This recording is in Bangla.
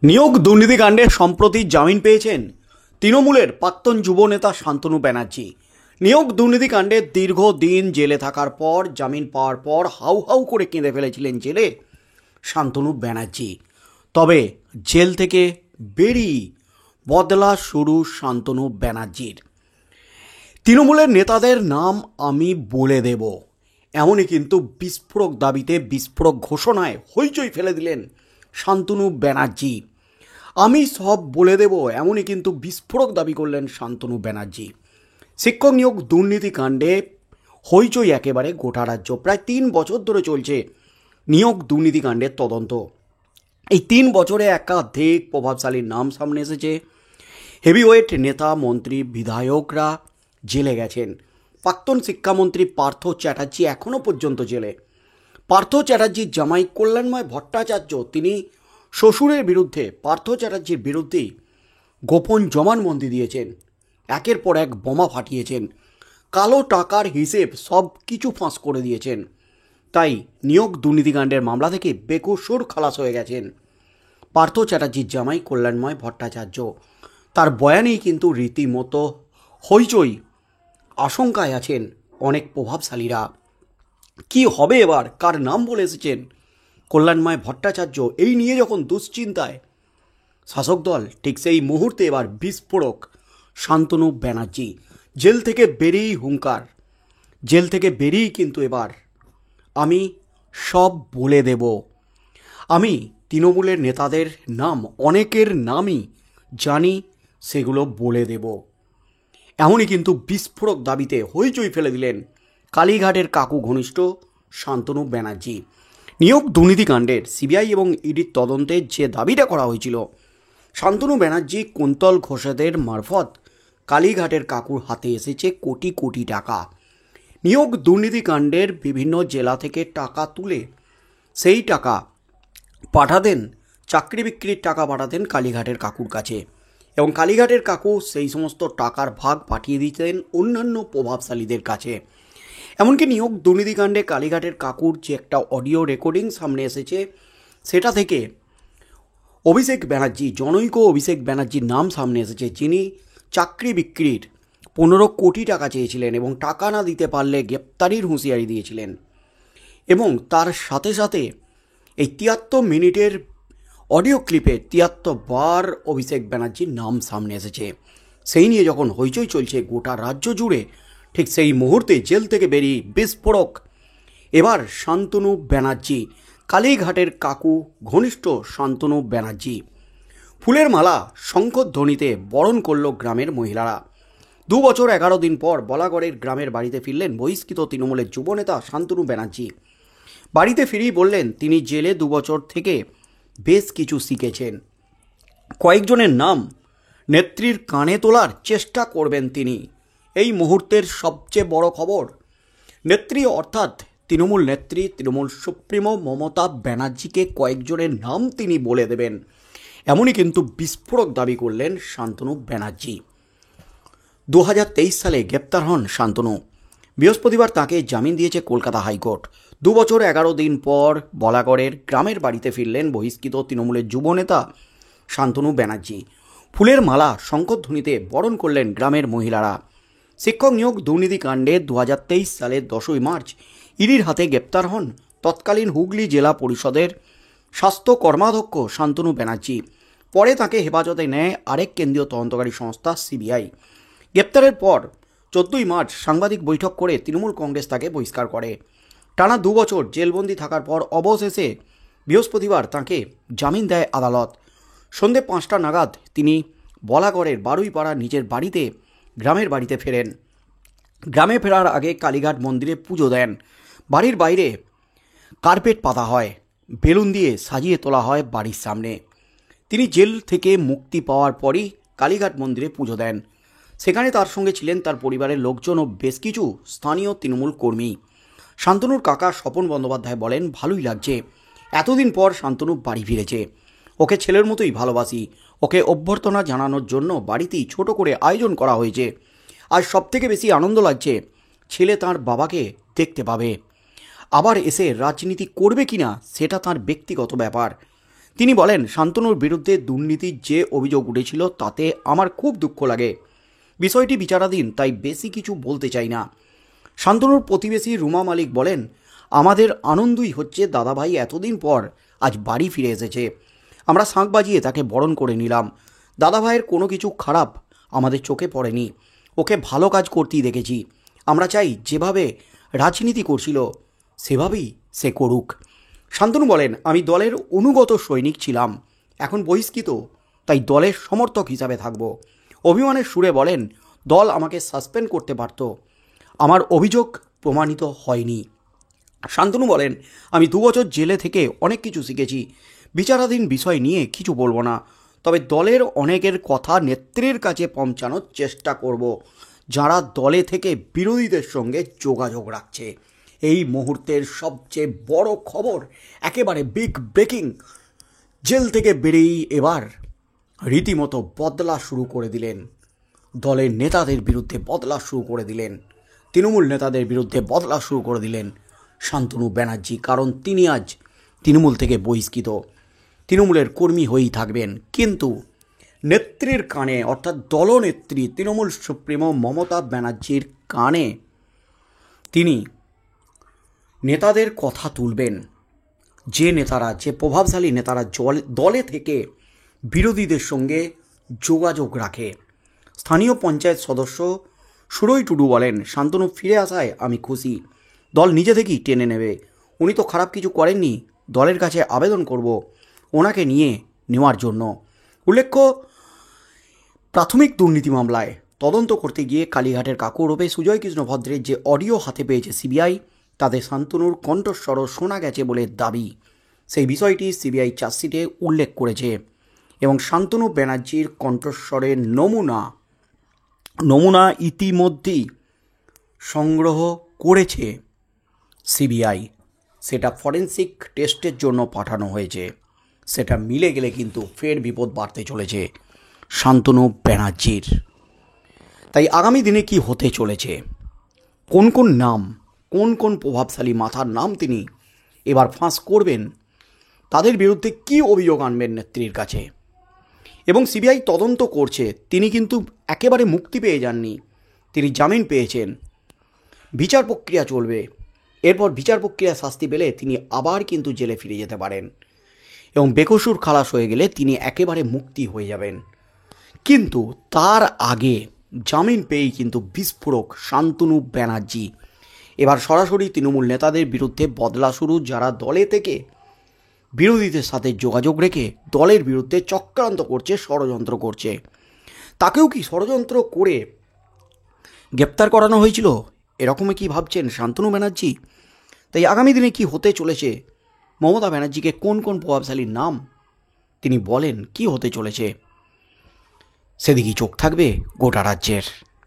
নিয়োগ দুর্নীতিকাণ্ডে সম্প্রতি জামিন পেয়েছেন তৃণমূলের প্রাক্তন যুবনেতা শান্তনু ব্যানার্জি। নিয়োগ দুর্নীতিকাণ্ডে দীর্ঘদিন জেলে থাকার পর জামিন পাওয়ার পর হাউ হাউ করে কেঁদে ফেলেছিলেন জেলে শান্তনু ব্যানার্জি। তবে জেল থেকে বেরিয়ে বদলা শুরু শান্তনু ব্যানার্জির। তৃণমূলের নেতাদের নাম আমি বলে দেব, এমনই কিন্তু বিস্ফোরক দাবিতে বিস্ফোরক ঘোষণায় হইচই ফেলে দিলেন শান্তনু ব্যানার্জি। আমি সব বলে দেব, এমনই কিন্তু বিস্ফোরক দাবি করলেন শান্তনু ব্যানার্জি। শিক্ষক নিয়োগ দুর্নীতিকাণ্ডে হইচই একেবারে গোটা রাজ্য। প্রায় 3 বছর ধরে চলছে নিয়োগ দুর্নীতিকাণ্ডের তদন্ত। এই 3 বছরে একাধিক প্রভাবশালীর নাম সামনে এসেছে। হেভিওয়েট নেতা, মন্ত্রী, বিধায়করা জেলে গেছেন। প্রাক্তন শিক্ষামন্ত্রী পার্থ চ্যাটার্জি এখনও পর্যন্ত জেলে। পার্থ চ্যাটার্জির জামাই কল্যাণময় ভট্টাচার্য, তিনি শ্বশুরের বিরুদ্ধে পার্থ চ্যাটার্জির বিরুদ্ধেই গোপন জবানবন্দি দিয়েছেন। একের পর এক বোমা ফাটিয়েছেন, কালো টাকার হিসেব সব কিছু ফাঁস করে দিয়েছেন। তাই নিয়োগ দুর্নীতিকাণ্ডের মামলা থেকে বেকসুর খালাস হয়ে গেছেন পার্থ চ্যাটার্জির জামাই কল্যাণময় ভট্টাচার্য। তার বয়ানেই কিন্তু রীতিমতো হইচই, আশঙ্কায় আছেন অনেক প্রভাবশালীরা। কি হবে এবার, কার নাম বলে এসেছেন কল্যাণময় ভট্টাচার্য, এই নিয়ে যখন দুশ্চিন্তায় শাসক দল, ঠিক সেই মুহূর্তে এবার বিস্ফোরক শান্তনু ব্যানার্জি। জেল থেকে বেরিয়েই হুঙ্কার, জেল থেকে বেরিয়েই কিন্তু এবার আমি সব বলে দেব। আমি তৃণমূলের নেতাদের নাম, অনেকের নামই জানি, সেগুলো বলে দেব। এমনই কিন্তু বিস্ফোরক দাবিতে হইচই ফেলে দিলেন কালীঘাটের কাকু ঘনিষ্ঠ শান্তনু ব্যানার্জি। নিয়োগ দুর্নীতিকাণ্ডের সিবিআই এবং ইডির তদন্তের যে দাবিটা করা হয়েছিল, শান্তনু ব্যানার্জি কুন্তল ঘোষেদের মারফত কালীঘাটের কাকুর হাতে এসেছে কোটি কোটি টাকা। নিয়োগ দুর্নীতিকাণ্ডের বিভিন্ন জেলা থেকে টাকা তুলে সেই টাকা পাঠাতেন, চাকরি বিক্রির টাকা পাঠাতেন কালীঘাটের কাকুর কাছে, এবং কালীঘাটের কাকু সেই সমস্ত টাকার ভাগ পাঠিয়ে দিতেন অন্যান্য প্রভাবশালীদের কাছে। এমনকি নিয়োগ দুর্নীতিকাণ্ডে কালীঘাটের কাকুর যে একটা অডিও রেকর্ডিং সামনে এসেছে, সেটা থেকে অভিষেক ব্যানার্জি, জনৈক অভিষেক ব্যানার্জির নাম সামনে এসেছে, যিনি চাকরি বিক্রির 15 কোটি টাকা চেয়েছিলেন এবং টাকা না দিতে পারলে গ্রেপ্তারির হুঁশিয়ারি দিয়েছিলেন। এবং তার সাথে সাথে এই 73 মিনিটের অডিও ক্লিপে 73 বার অভিষেক ব্যানার্জির নাম সামনে এসেছে। সেই নিয়ে যখন হইচই চলছে গোটা রাজ্য জুড়ে, ঠিক সেই মুহূর্তে জেল থেকে বেরিয়ে বিস্ফোরক এবার শান্তনু ব্যানার্জি, কালীঘাটের কাকু ঘনিষ্ঠ শান্তনু ব্যানার্জি। ফুলের মালা, শঙ্খধ্বনিতে বরণ করল গ্রামের মহিলারা। 2 বছর 11 দিন পর বলাগড়ের গ্রামের বাড়িতে ফিরলেন বহিষ্কৃত তৃণমূলের যুবনেতা শান্তনু ব্যানার্জি। বাড়িতে ফিরেই বললেন তিনি জেলে 2 বছর থেকে বেশ কিছু শিখেছেন। কয়েকজনের নাম নেত্রীর কানে তোলার চেষ্টা করবেন তিনি। এই মুহূর্তের সবচেয়ে বড় খবর, নেত্রী অর্থাৎ তৃণমূল নেত্রী, তৃণমূল সুপ্রিমো মমতা ব্যানার্জিকে কয়েকজনের নাম তিনি বলে দেবেন, এমনই কিন্তু বিস্ফোরক দাবি করলেন শান্তনু ব্যানার্জি। 2023 সালে গ্রেপ্তার হন শান্তনু। বৃহস্পতিবার তাকে জামিন দিয়েছে কলকাতা হাইকোর্ট। 2 বছর 11 দিন পর বলাগড়ের গ্রামের বাড়িতে ফিরলেন বহিষ্কৃত তৃণমূলের যুবনেতা শান্তনু ব্যানার্জি। ফুলের মালা, শঙ্খধ্বনিতে বরণ করলেন গ্রামের মহিলারা। শিক্ষক নিয়োগ দুর্নীতিকাণ্ডে 2023 সালের 10ই মার্চ ইডির হাতে গ্রেপ্তার হন তৎকালীন হুগলি জেলা পরিষদের স্বাস্থ্য কর্মাধ্যক্ষ শান্তনু ব্যানার্জি। পরে তাকে হেফাজতে নেয় আরেক কেন্দ্রীয় তদন্তকারী সংস্থা সিবিআই। গ্রেপ্তারের পর 14ই মার্চ সাংবাদিক বৈঠক করে তৃণমূল কংগ্রেস তাকে বহিষ্কার করে। টানা 2 বছর জেলবন্দি থাকার পর অবশেষে বৃহস্পতিবার তাকে জামিন দেয় আদালত। সন্ধে 5টা নাগাদ তিনি বলাগড়ের বারুইপাড়া নিজের বাড়িতে, গ্রামের বাড়িতে ফেরেন। গ্রামে ফেরার আগে কালীঘাট মন্দিরে পুজো দেন। বাড়ির বাইরে কার্পেট পাতা হয়, বেলুন দিয়ে সাজিয়ে তোলা হয় বাড়ির সামনে। তিনি জেল থেকে মুক্তি পাওয়ার পরই কালীঘাট মন্দিরে পুজো দেন। সেখানে তার সঙ্গে ছিলেন তার পরিবারের লোকজন ও বেশ কিছু স্থানীয় তৃণমূল কর্মী। শান্তনুর কাকা স্বপন বন্দ্যোপাধ্যায় বলেন, ভালোই লাগছে, এতদিন পর শান্তনু বাড়ি ফিরেছে। ওকে ছেলের মতোই ভালোবাসি। ওকে অভ্যর্থনা জানানোর জন্য বাড়িতেই ছোট করে আয়োজন করা হয়েছে। আর সবথেকে বেশি আনন্দ লাগছে, ছেলে তার বাবাকে দেখতে পাবে। আবার এসে রাজনীতি করবে কিনা সেটা তার ব্যক্তিগত ব্যাপার। তিনি বলেন, শান্তনুর বিরুদ্ধে দুর্নীতির যে অভিযোগ উঠেছিল তাতে আমার খুব দুঃখ লাগে। বিষয়টি বিচারাধীন, তাই বেশি কিছু বলতে চাই না। শান্তনুর প্রতিবেশী রুমা মালিক বলেন, আমাদের আনন্দই হচ্ছে দাদাভাই এতদিন পর আজ বাড়ি ফিরে এসেছে। আমরা শাঁখ বাজিয়ে তাকে বরণ করে নিলাম। দাদাভাইয়ের কোনো কিছু খারাপ আমাদের চোখে পড়েনি, ওকে ভালো কাজ করতেই দেখেছি। আমরা চাই যেভাবে রাজনীতি করছিল সেভাবেই সে করুক। শান্তনু বলেন, আমি দলের অনুগত সৈনিক ছিলাম, এখন বহিষ্কৃত, তাই দলের সমর্থক হিসাবে থাকব। অভিমানের সুরে বলেন, দল আমাকে সাসপেন্ড করতে পারত, আমার অভিযোগ প্রমাণিত হয়নি। শান্তনু বলেন, আমি 2 বছর জেলে থেকে অনেক কিছু শিখেছি। বিচারাধীন বিষয় নিয়ে কিছু বলবো না, তবে দলের অনেকের কথা নেত্রীর কাছে পৌঁছানোর চেষ্টা করব, যারা দলে থেকে বিরোধীদের সঙ্গে যোগাযোগ রাখছে। এই মুহূর্তের সবচেয়ে বড় খবর, একেবারে বিগ ব্রেকিং। জেল থেকে বেরিয়েই এবার রীতিমতো বদলা শুরু করে দিলেন, দলের নেতাদের বিরুদ্ধে বদলা শুরু করে দিলেন, তৃণমূল নেতাদের বিরুদ্ধে বদলা শুরু করে দিলেন শান্তনু ব্যানার্জি। কারণ তিনি আজ তৃণমূল থেকে বহিষ্কৃত, তৃণমূলের কর্মী হয়েই থাকবেন। কিন্তু নেত্রীর কানে, অর্থাৎ দলনেত্রী তৃণমূল সুপ্রিমো মমতা ব্যানার্জির কানে তিনি নেতাদের কথা তুলবেন, যে নেতারা, যে প্রভাবশালী নেতারা দলে থেকে বিরোধীদের সঙ্গে যোগাযোগ রাখে। স্থানীয় পঞ্চায়েত সদস্য সুরই টুডু বলেন, শান্তনু ফিরে আসায় আমি খুশি, দল নিজে থেকেই টেনে নেবে। উনি তো খারাপ কিছু করেননি, দলের কাছে আবেদন করব ওনাকে নিয়ে নেওয়ার জন্য। উল্লেখ্য, প্রাথমিক দুর্নীতি মামলায় তদন্ত করতে গিয়ে কালীঘাটের কাকুরূপে সুজয় কৃষ্ণ ভদ্রের যে অডিও হাতে পেয়েছে সিবিআই, তাতে শান্তনুর কণ্ঠস্বরও শোনা গেছে বলে দাবি। সেই বিষয়টি সিবিআই চার্জশিটে উল্লেখ করেছে এবং শান্তনু ব্যানার্জির কণ্ঠস্বরের নমুনা ইতিমধ্যেই সংগ্রহ করেছে সিবিআই। সেটা ফরেন্সিক টেস্টের জন্য পাঠানো হয়েছে। সেটা মিলে গেলে কিন্তু ফের বিপদ বাড়তে চলেছে শান্তনু ব্যানার্জির। তাই আগামী দিনে কি হতে চলেছে, কোন কোন নাম, কোন কোন প্রভাবশালী মাথার নাম তিনি এবার ফাঁস করবেন, তাদের বিরুদ্ধে কি অভিযোগ আনবেন নেত্রীর কাছে, এবং সিবিআই তদন্ত করছে। তিনি কিন্তু একেবারে মুক্তি পেয়ে যাননি, তিনি জামিন পেয়েছেন। বিচার প্রক্রিয়া চলবে, এরপর বিচার প্রক্রিয়া শাস্তি পেলে তিনি আবার কিন্তু জেলে ফিরে যেতে পারেন এবং বেকসুর খালাস হয়ে গেলে তিনি একেবারে মুক্তি হয়ে যাবেন। কিন্তু তার আগে জামিন পেয়েই কিন্তু বিস্ফোরক শান্তনু ব্যানার্জি। এবার সরাসরি তৃণমূল নেতাদের বিরুদ্ধে বদলা শুরু, যারা দলে থেকে বিরোধীদের সাথে যোগাযোগ রেখে দলের বিরুদ্ধে চক্রান্ত করছে, ষড়যন্ত্র করছে। তাকেও কি ষড়যন্ত্র করে গ্রেপ্তার করানো হয়েছিল, এরকমই কি ভাবছেন শান্তনু ব্যানার্জি? তাই আগামী দিনে কি হতে চলেছে, মমতা ব্যানার্জিকে কোন কোন প্রভাবশালী নাম তিনি বলেন কি হতে চলেছে, সেদিকেই চোখ থাকবে গোটা রাজ্যের।